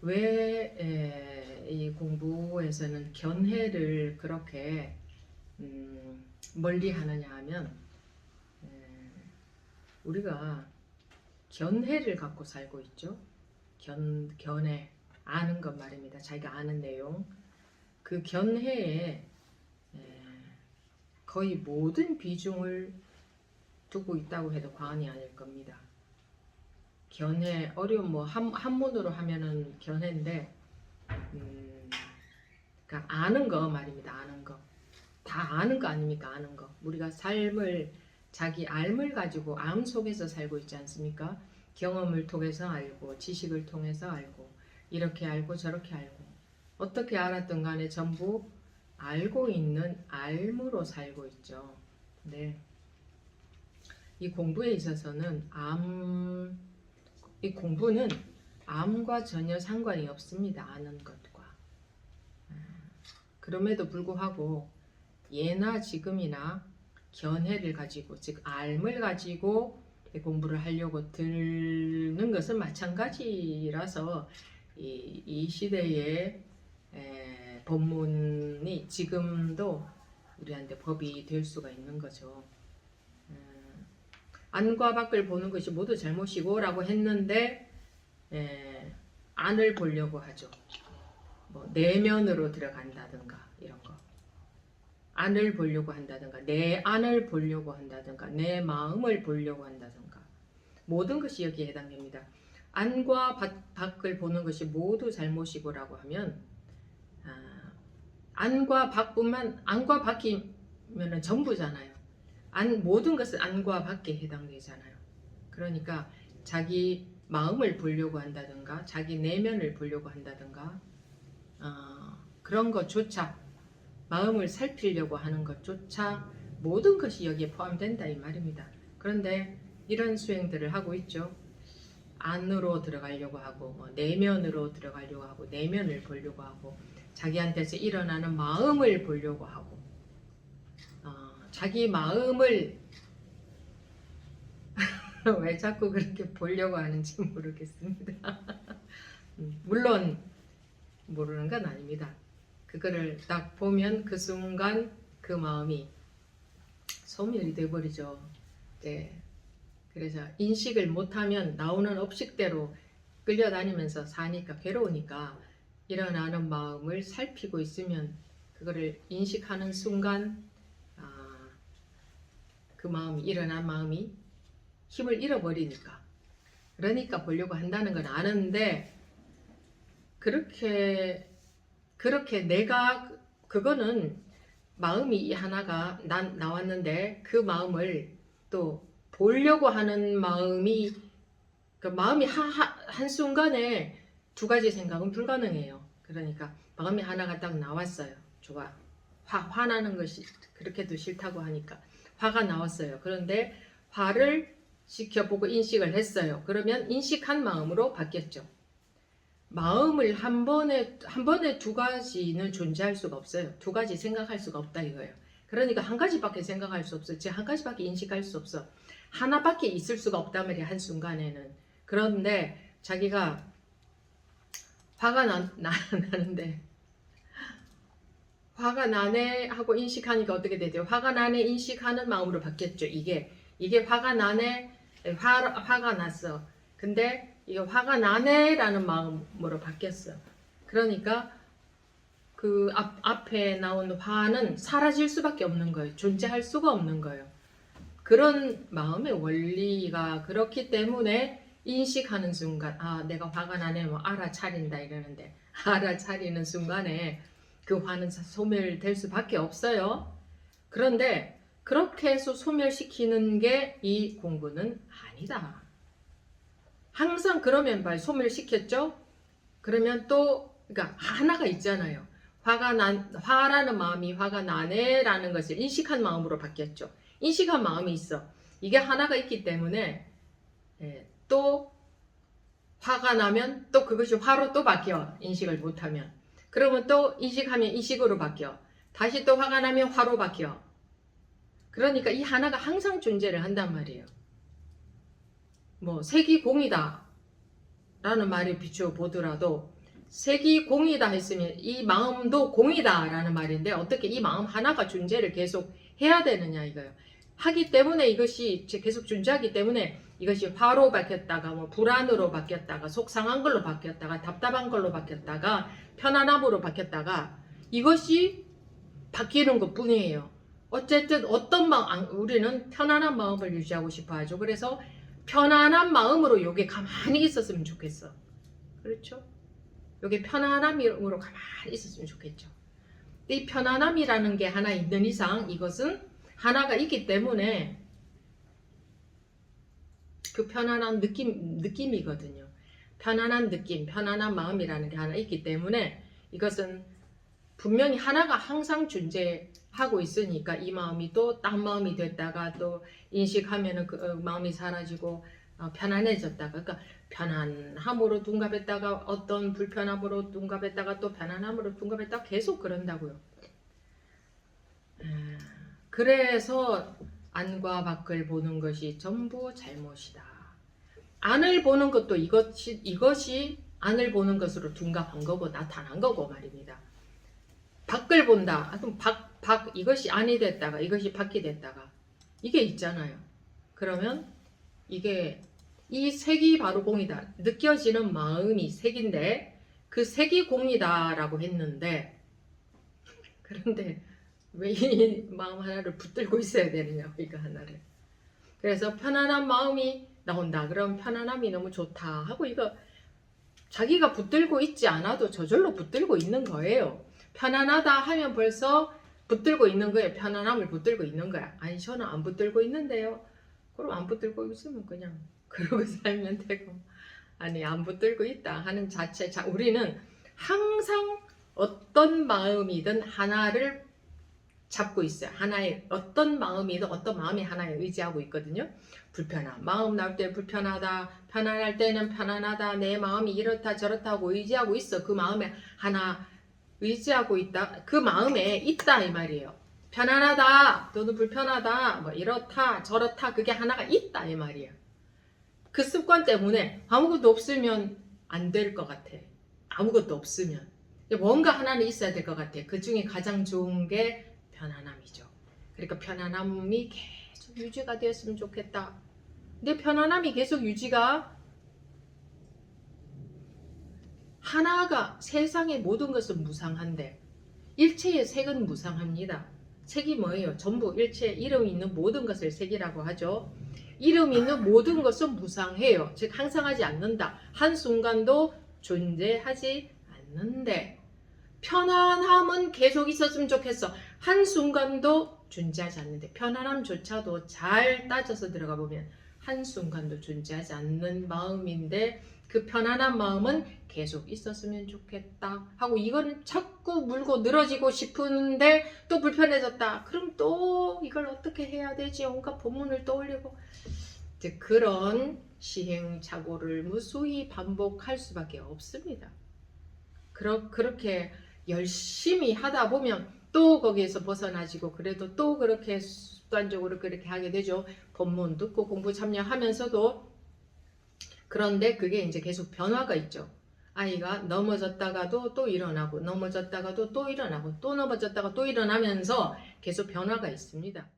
왜 이 공부에서는 견해를 그렇게 멀리 하느냐 하면 에, 우리가 견해를 갖고 살고 있죠. 견해, 아는 것 말입니다. 자기가 아는 내용. 그 견해에 거의 모든 비중을 두고 있다고 해도 과언이 아닐 겁니다. 견해, 어려운 한문으로 하면은 견해인데, 그러니까 아는 거 말입니다. 아는 거. 다 아는 거 아닙니까? 아는 거. 우리가 삶을, 자기 알을 가지고 암 속에서 살고 있지 않습니까? 경험을 통해서 알고, 지식을 통해서 알고, 이렇게 알고 저렇게 알고, 어떻게 알았든 간에 전부 알고 있는 알무로 살고 있죠. 네. 이 공부에 있어서는 이 공부는 암과 전혀 상관이 없습니다. 아는 것과. 그럼에도 불구하고 예나 지금이나 견해를 가지고, 즉 알을 가지고 공부를 하려고 드는 것은 마찬가지라서 이 시대의 법문이 지금도 우리한테 법이 될 수가 있는 거죠. 안과 밖을 보는 것이 모두 잘못이고 라고 했는데 안을 보려고 하죠. 내면으로 들어간다든가 이런 거. 안을 보려고 한다든가 내 안을 보려고 한다든가 내 마음을 보려고 한다든가 모든 것이 여기에 해당됩니다. 안과 밖을 보는 것이 모두 잘못이고 라고 하면 안과 밖이면 전부잖아요. 모든 것은 안과 밖에 해당되잖아요. 그러니까 자기 마음을 보려고 한다든가 자기 내면을 보려고 한다든가 그런 것조차 마음을 살피려고 하는 것조차 모든 것이 여기에 포함된다 이 말입니다. 그런데 이런 수행들을 하고 있죠. 안으로 들어가려고 하고 내면으로 들어가려고 하고 내면을 보려고 하고 자기한테서 일어나는 마음을 보려고 하고 자기 마음을 왜 자꾸 그렇게 보려고 하는지 모르겠습니다. 물론 모르는 건 아닙니다. 그거를 딱 보면 그 순간 그 마음이 소멸이 돼버리죠. 네. 그래서 인식을 못하면 나오는 업식대로 끌려다니면서 사니까 괴로우니까 일어나는 마음을 살피고 있으면 그거를 인식하는 순간 그 마음이 일어난 마음이 힘을 잃어버리니까 그러니까 보려고 한다는 건 아는데 그렇게 내가 그거는 마음이 하나가 나왔는데 그 마음을 또 보려고 하는 마음이 그 마음이 한순간에 두 가지 생각은 불가능해요. 그러니까 마음이 하나가 딱 나왔어요. 좋아. 화나는 것이 그렇게도 싫다고 하니까 화가 나왔어요. 그런데 화를 지켜보고 인식을 했어요. 그러면 인식한 마음으로 바뀌었죠. 마음을 한 번에 두 가지는 존재할 수가 없어요. 두 가지 생각할 수가 없다 이거예요. 그러니까 한 가지밖에 생각할 수 없어. 즉 한 가지밖에 인식할 수 없어. 하나밖에 있을 수가 없단 말이야. 한순간에는. 그런데 자기가 화가 나는데 화가 나네 하고 인식하니까 어떻게 되죠? 화가 나네 인식하는 마음으로 바뀌었죠. 이게 화가 나네 화가 났어. 근데 이게 화가 나네 라는 마음으로 바뀌었어. 그러니까 그 앞에 나온 화는 사라질 수밖에 없는 거예요. 존재할 수가 없는 거예요. 그런 마음의 원리가 그렇기 때문에 인식하는 순간 내가 화가 나네 알아차린다 이러는데 알아차리는 순간에 그 화는 소멸될 수밖에 없어요. 그런데 그렇게 해서 소멸시키는 게 이 공부는 아니다. 항상 그러면 소멸시켰죠? 그러면 또 그러니까 하나가 있잖아요. 화라는 마음이 화가 나네 라는 것을 인식한 마음으로 바뀌었죠. 인식한 마음이 있어. 이게 하나가 있기 때문에 또 화가 나면 또 그것이 화로 또 바뀌어. 인식을 못하면. 그러면 또 인식하면 인식으로 바뀌어. 다시 또 화가 나면 화로 바뀌어. 그러니까 이 하나가 항상 존재를 한단 말이에요. 색이 공이다 라는 말에 비추어 보더라도 색이 공이다 했으면 이 마음도 공이다라는 말인데 어떻게 이 마음 하나가 존재를 계속 해야 되느냐 이거예요. 하기 때문에 이것이 계속 존재하기 때문에 이것이 화로 바뀌었다가 뭐 불안으로 바뀌었다가 속상한 걸로 바뀌었다가 답답한 걸로 바뀌었다가 편안함으로 바뀌었다가 이것이 바뀌는 것 뿐이에요. 어쨌든 어떤 마음, 우리는 편안한 마음을 유지하고 싶어 하죠. 그래서 편안한 마음으로 요게 가만히 있었으면 좋겠어. 그렇죠? 요게 편안함으로 가만히 있었으면 좋겠죠. 이 편안함이라는 게 하나 있는 이상 이것은 하나가 있기 때문에 그 편안한 느낌이거든요. 편안한 느낌, 편안한 마음이라는 게 하나 있기 때문에 이것은 분명히 하나가 항상 존재하고 있으니까 이 마음이 또 딴 마음이 됐다가 또 인식하면은 그 마음이 사라지고 편안해졌다가 그러니까 편안함으로 둔갑했다가 어떤 불편함으로 둔갑했다가 또 편안함으로 둔갑했다가 계속 그런다고요. 그래서 안과 밖을 보는 것이 전부 잘못이다. 안을 보는 것도 이것이 안을 보는 것으로 둔갑한 거고 나타난 거고 말입니다. 밖을 본다. 그럼 이것이 안이 됐다가 이것이 밖이 됐다가 이게 있잖아요. 그러면 이게 이 색이 바로 공이다. 느껴지는 마음이 색인데 그 색이 공이다라고 했는데 그런데 왜 이 마음 하나를 붙들고 있어야 되느냐 이거 하나를. 그래서 편안한 마음이 나온다. 그럼 편안함이 너무 좋다 하고 이거 자기가 붙들고 있지 않아도 저절로 붙들고 있는 거예요. 편안하다 하면 벌써 붙들고 있는 거예요. 편안함을 붙들고 있는 거야. 아니 저는 안 붙들고 있는데요. 그럼 안 붙들고 있으면 그냥 그러고 살면 되고 아니 안 붙들고 있다 하는 자체 우리는 항상 어떤 마음이든 하나를 잡고 있어요. 하나의 어떤 마음이든 어떤 마음이 하나에 의지하고 있거든요. 불편함. 마음 나올 때 불편하다. 편안할 때는 편안하다. 내 마음이 이렇다 저렇다 하고 의지하고 있어. 그 마음에 하나 의지하고 있다. 그 마음에 있다 이 말이에요. 편안하다. 또는 불편하다. 뭐 이렇다 저렇다. 그게 하나가 있다 이 말이에요. 그 습관 때문에 아무것도 없으면 안 될 것 같아. 아무것도 없으면. 뭔가 하나는 있어야 될 것 같아. 그 중에 가장 좋은 게 편안함이죠. 그러니까 편안함이 계속 유지가 되었으면 좋겠다. 근데 편안함이 계속 유지가 하나가 세상의 모든 것은 무상한데 일체의 색은 무상합니다. 색이 뭐예요? 전부 일체 이름 있는 모든 것을 색이라고 하죠. 이름 있는 모든 것은 무상해요. 즉 항상하지 않는다. 한순간도 존재하지 않는데 편안함은 계속 있었으면 좋겠어. 한순간도 존재하지 않는데 편안함조차도 잘 따져서 들어가 보면 한순간도 존재하지 않는 마음인데 그 편안한 마음은 계속 있었으면 좋겠다 하고 이거는 자꾸 물고 늘어지고 싶은데 또 불편해졌다. 그럼 또 이걸 어떻게 해야 되지? 온갖 본문을 떠올리고 이제 그런 시행착오를 무수히 반복할 수밖에 없습니다. 그렇게 열심히 하다 보면 또 거기에서 벗어나지고 그래도 또 그렇게 습관적으로 그렇게 하게 되죠. 본문 듣고 공부 참여하면서도. 그런데 그게 이제 계속 변화가 있죠. 아이가 넘어졌다가도 또 일어나고 넘어졌다가도 또 일어나고 또 넘어졌다가 또 일어나면서 계속 변화가 있습니다.